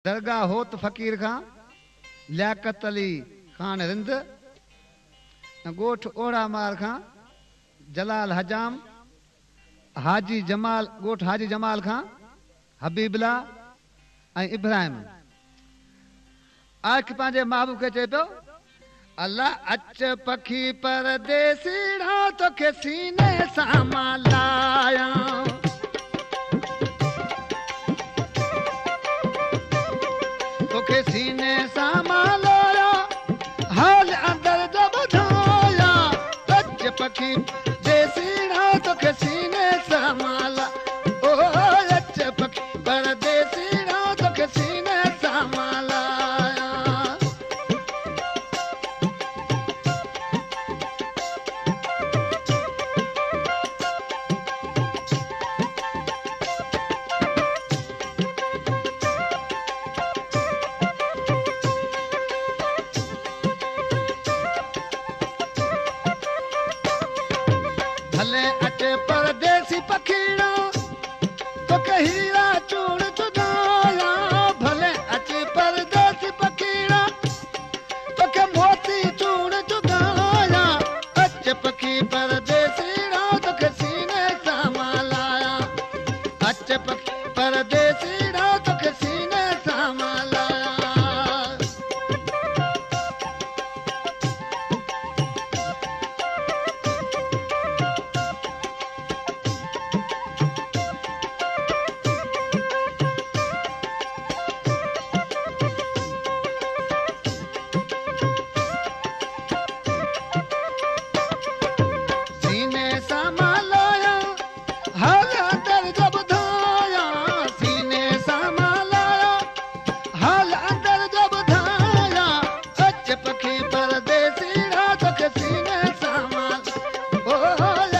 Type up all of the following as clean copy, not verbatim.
दरगाह होत फ़कीर खां लियाकत अली खान रिंद गोठ ओड़ा मार खां जलाल हजाम हाजी जमाल गोठ हाजी जमाल खां हबीबला ऐं इब्राहिम आख पंहिंजे महबूब खे चए पियो अल्लाह अच पखी परदेसीड़ा तोखे सीने सां मां लायां तोखे सीने सां मां लाया हाल अंदर जब ॿुधाया अच पखी देसीड़ा तोखे सीने सां मां लाया ओ अच पखी परदेसीड़ा तोखे सीने सां मां लाया भले अचे परदेसी पखीड़ा तोखे हीरा चूड़ चुगाया भले अचे परदेसी पखीड़ा तोखे मोती चूड़ चुगाया अच पखी परदेसीड़ा तोखे सीने सां मां लाया अच पखी परदेसीड़ा तोखे सीने सां मां लाया सीने सां मां लाया हाल अंदर जब ॿुधाया सीने सां मां लाया हाल अंदर जब ॿुधाया अच पखी परदेसीड़ा तोखे सीने सां मां ओ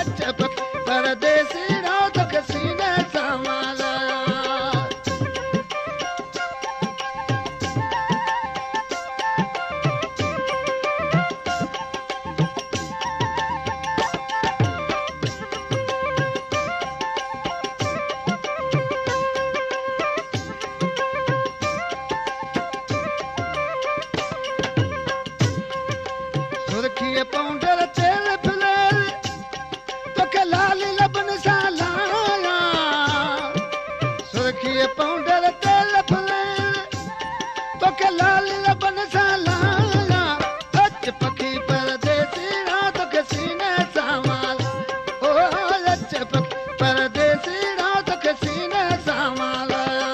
अच पखी परदेसीड़ा तोखे सीने सां मां लाया सुर्खीअ पाउडर तेल फिलेल तोखे लाल लबन सां लाया सुर्खीअ पाउडर तेल फिलेल तोखे लाल लबन सां लाया अच पखी परदेसीड़ा तोखे सीने सां मां ओ अच पखी परदेसीड़ा तोखे सीने सां मां लाया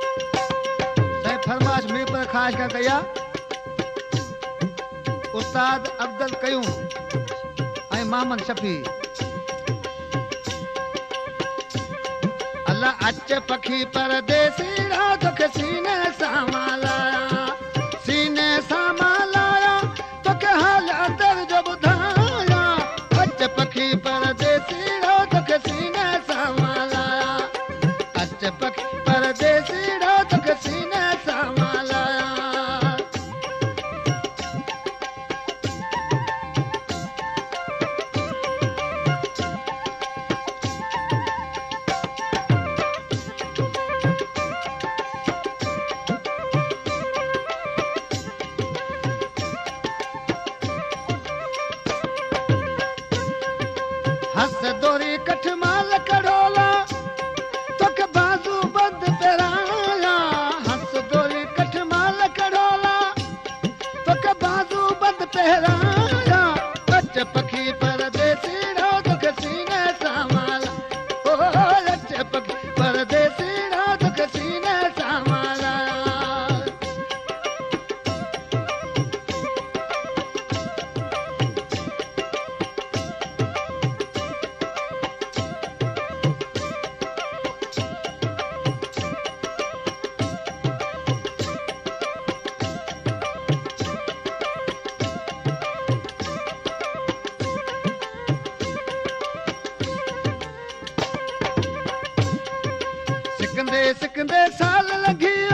सही फरमाश में पर ख़ास का कया उस्ताद अब्दुल कयूम ऐं मोहम्मद शफी अल्लाह अच पखी परदेसीड़ा तोखे सीने सां मां लाया सीने सां मां लाया तोखे हाल अंदर जो ॿुधाया अच पखी परदेसीड़ा तोखे सीने सां मां लाया अच पखी परदेसीड़ा तोखे सीने सां मां लाया हस दोरी कठ माल कड़ोला तोखे बाज़ू बंद पहिराया हस दोरी कठ माल कड़ोला तोखे बाज़ू बंद पहिराया अच पखी परदेसीड़ा तोखे सीने सां मां लाया ओ अच पखी परदेसीड़ा तोखे सीने सां मां लाया सिकंदे सिकंदे साल लगी